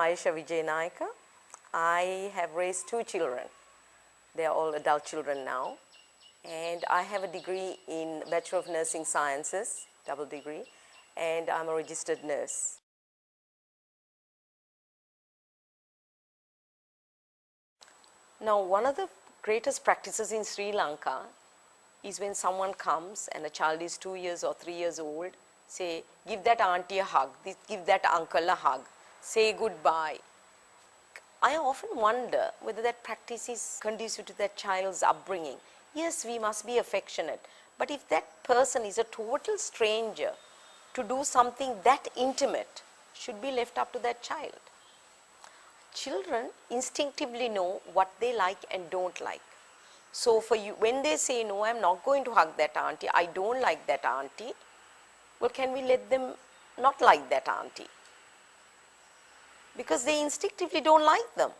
Ayesha Wijenayake. I have raised 2 children. They are all adult children now. And I have a degree in Bachelor of Nursing Sciences, double degree, and I'm a registered nurse. Now, one of the greatest practices in Sri Lanka is when someone comes and a child is 2 years or 3 years old, say, give that auntie a hug, give that uncle a hug, say goodbye. I often wonder whether that practice is conducive to that child's upbringing. Yes, we must be affectionate, but if that person is a total stranger, to do something that intimate should be left up to that child. Children instinctively know what they like and don't like. So for you, when they say, no, I'm not going to hug that auntie, I don't like that auntie, well, can we let them not like that auntie? Because they instinctively don't like them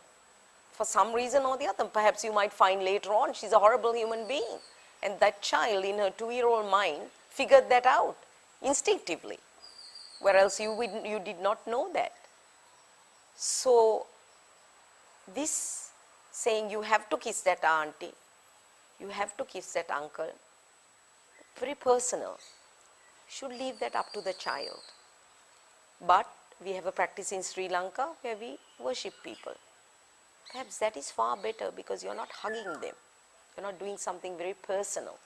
for some reason or the other. Perhaps you might find later on she's a horrible human being, and that child in her 2-year-old mind figured that out instinctively, whereas you did not know that. So this saying you have to kiss that auntie, you have to kiss that uncle, very personal, should leave that up to the child. But we have a practice in Sri Lanka where we worship people. Perhaps that is far better because you're not hugging them. You're not doing something very personal.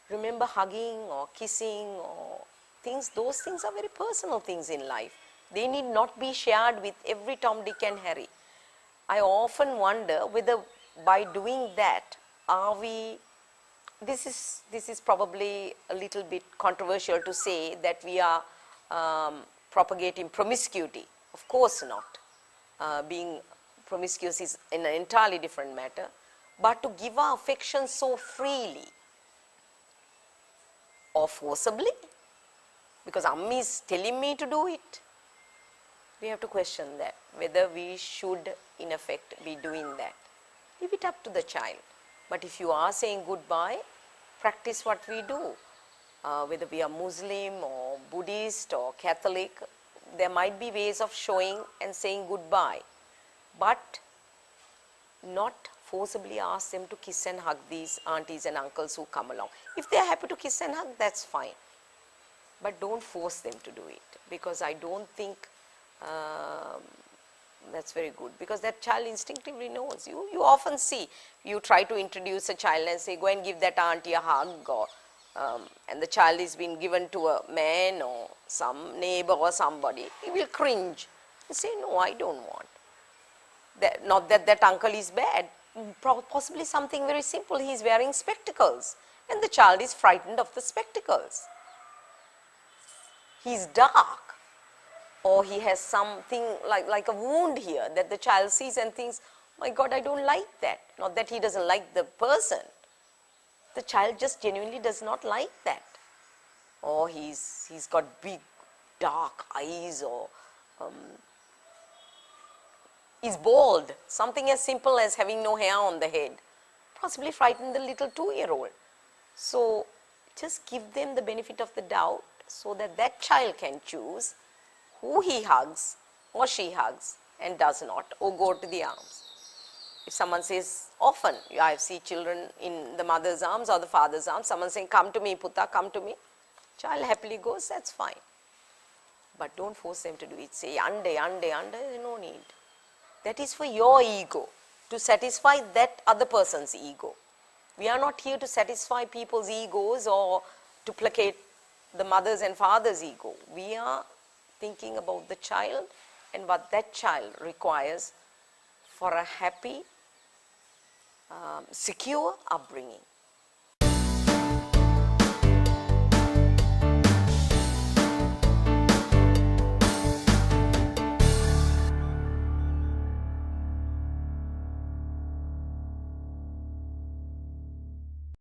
Remember, hugging or kissing or things, those things are very personal things in life. They need not be shared with every Tom, Dick and Harry. I often wonder whether by doing that, this is probably a little bit controversial to say that we are propagating promiscuity. Of course not. Being promiscuous is an entirely different matter. But to give our affection so freely or forcibly, because Ammi is telling me to do it, we have to question that, whether we should in effect be doing that. Leave it up to the child. But if you are saying goodbye, practice what we do. Whether we are Muslim or Buddhist or Catholic, there might be ways of showing and saying goodbye, but not forcibly ask them to kiss and hug these aunties and uncles who come along. If they are happy to kiss and hug, that's fine. But don't force them to do it, because I don't think that's very good, because that child instinctively knows. You often see, you try to introduce a child and say, go and give that auntie a hug, or and the child is being given to a man or some neighbor or somebody, he will cringe and say, no, I don't want. Not that that uncle is bad, possibly something very simple, he is wearing spectacles and the child is frightened of the spectacles. He is dark, or he has something like a wound here that the child sees and thinks, my God, I don't like that. Not that he doesn't like the person. The child just genuinely does not like that. Or he's got big dark eyes, or is bald. Something as simple as having no hair on the head possibly frighten the little 2-year-old. So just give them the benefit of the doubt so that that child can choose who he hugs or she hugs and does not, or go to the arms. If someone says, often I see children in the mother's arms or the father's arms, someone saying, come to me, Putta, come to me. Child happily goes, that's fine. But don't force them to do it. Say, ande, there's no need. That is for your ego, to satisfy that other person's ego. We are not here to satisfy people's egos or to placate the mother's and father's ego. We are thinking about the child and what that child requires for a happy, secure upbringing.